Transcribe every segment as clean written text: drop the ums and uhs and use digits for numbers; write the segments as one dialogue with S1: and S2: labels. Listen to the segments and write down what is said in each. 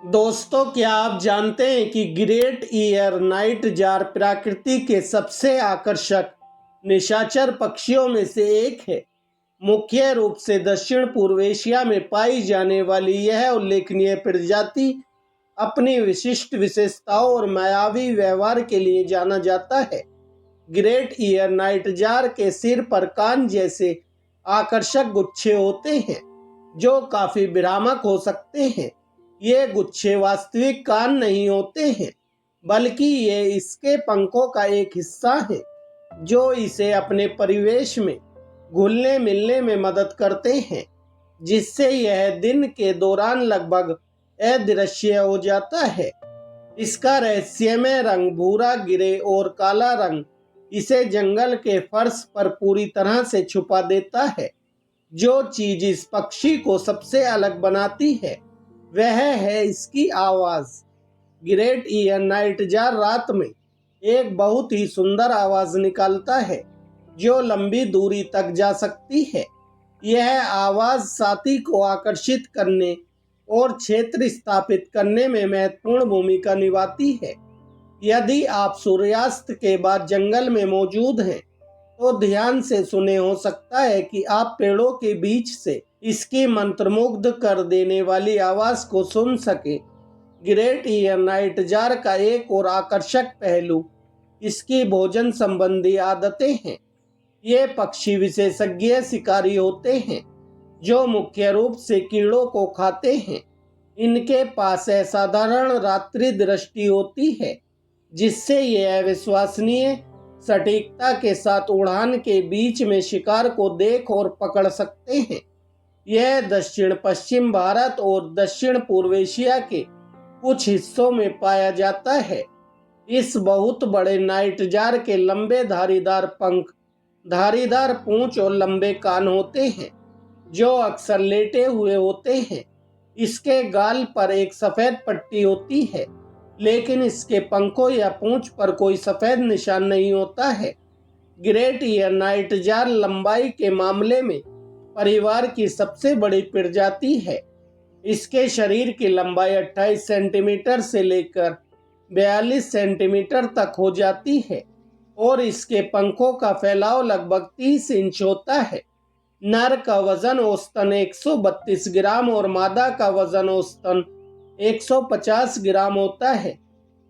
S1: दोस्तों, क्या आप जानते हैं कि ग्रेट ईयर नाइटजार प्रकृति के सबसे आकर्षक निशाचर पक्षियों में से एक है। मुख्य रूप से दक्षिण पूर्व एशिया में पाई जाने वाली यह उल्लेखनीय प्रजाति अपनी विशिष्ट विशेषताओं और मायावी व्यवहार के लिए जाना जाता है। ग्रेट ईयर नाइटजार के सिर पर कान जैसे आकर्षक गुच्छे होते हैं जो काफी भ्रामक हो सकते हैं। ये गुच्छे वास्तविक कान नहीं होते हैं, बल्कि ये इसके पंखों का एक हिस्सा है जो इसे अपने परिवेश में घुलने मिलने में मदद करते हैं, जिससे यह दिन के दौरान लगभग अदृश्य हो जाता है। इसका रहस्यमय रंग भूरा, ग्रे और काला रंग इसे जंगल के फर्श पर पूरी तरह से छुपा देता है। जो चीज इस पक्षी को सबसे अलग बनाती है वह है इसकी आवाज। ग्रेट ईयर नाइटजार रात में एक बहुत ही सुंदर आवाज निकालता है जो लंबी दूरी तक जा सकती है। यह आवाज साथी को आकर्षित करने और क्षेत्र स्थापित करने में महत्वपूर्ण भूमिका निभाती है। यदि आप सूर्यास्त के बाद जंगल में मौजूद हैं तो ध्यान से सुने, हो सकता है कि आप पेड़ों के बीच से इसकी मंत्रमुग्ध कर देने वाली आवाज को सुन सके। ग्रेट ईयर नाइटजार का एक और आकर्षक पहलू इसकी भोजन संबंधी आदतें हैं। ये पक्षी विशेषज्ञ शिकारी होते हैं जो मुख्य रूप से कीड़ों को खाते हैं। इनके पास असाधारण रात्रि दृष्टि होती है, जिससे ये अविश्वसनीय सटीकता के साथ उड़ान के बीच में शिकार को देख और पकड़ सकते हैं। यह दक्षिण पश्चिम भारत और दक्षिण पूर्व एशिया के कुछ हिस्सों में पाया जाता है। इस बहुत बड़े नाइटजार के लंबे धारीदार पंख, धारीदार पूंछ और लंबे कान होते हैं जो अक्सर लेटे हुए होते हैं। इसके गाल पर एक सफेद पट्टी होती है, लेकिन इसके पंखों या पूंछ पर कोई सफेद निशान नहीं होता है। ग्रेट ईयर नाइटजार लंबाई के मामले में परिवार की सबसे बड़ी प्रजाति है। इसके शरीर की लंबाई 28 सेंटीमीटर से लेकर 42 सेंटीमीटर तक हो जाती है और इसके पंखों का फैलाव लगभग 30 इंच होता है। नर का वजन औसतन 132 ग्राम और मादा का वजन औसतन 150 ग्राम होता है,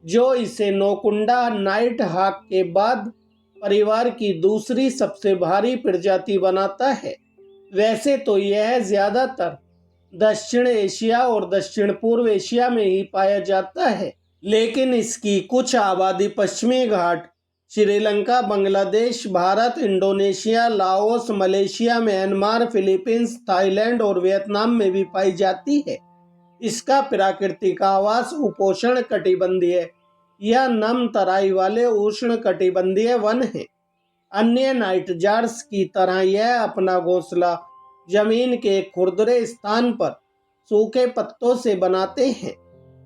S1: जो इसे नौकुंडा नाइट हॉक के बाद परिवार की दूसरी सबसे भारी प्रजाति बनाता है। वैसे तो यह ज्यादातर दक्षिण एशिया और दक्षिण पूर्व एशिया में ही पाया जाता है, लेकिन इसकी कुछ आबादी पश्चिमी घाट, Sri Lanka, Bangladesh, Bharat, Indonesia, Laos, Malaysia, Myanmar, Philippines, Thailand और वियतनाम में भी पाई जाती है। इसका प्राकृतिक आवास उपोष्ण कटिबंधीय या नम तराई वाले उष्ण कटिबंधीय वन है। अन्य नाइटजार्स की तरह यह अपना घोंसला जमीन के खुरदरे स्थान पर सूखे पत्तों से बनाते हैं।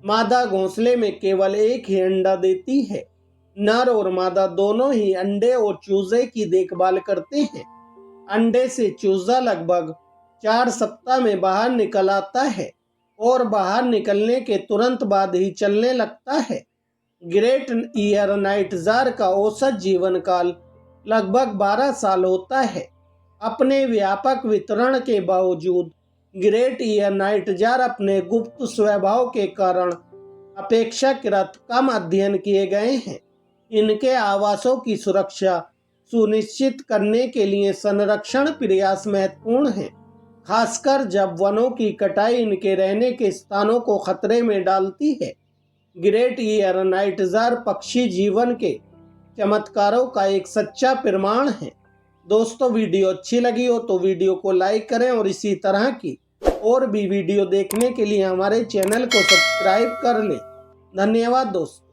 S1: मादा घोंसले में केवल एक ही अंडा देती है। नर और मादा दोनों ही अंडे और चूजे की देखभाल करते हैं। अंडे से चूजा लगभग 4 सप्ताह में बाहर निकल आता है और बाहर निकलने के तुरंत बाद ही चलने लगता है। ग्रेट ईयर नाइटजार का औसत जीवन काल लगभग 12 साल होता है। अपने व्यापक वितरण के बावजूद ग्रेट ईयर नाइटजार अपने गुप्त स्वभाव के कारण अपेक्षाकृत कम अध्ययन किए गए हैं। इनके आवासों की सुरक्षा सुनिश्चित करने के लिए संरक्षण प्रयास महत्वपूर्ण हैं, खासकर जब वनों की कटाई इनके रहने के स्थानों को खतरे में डालती है। ग्रेट ईयर नाइटजार पक्षी जीवन के चमत्कारों का एक सच्चा प्रमाण है। दोस्तों, वीडियो अच्छी लगी हो तो वीडियो को लाइक करें और इसी तरह की और भी वीडियो देखने के लिए हमारे चैनल को सब्सक्राइब कर लें। धन्यवाद दोस्तों।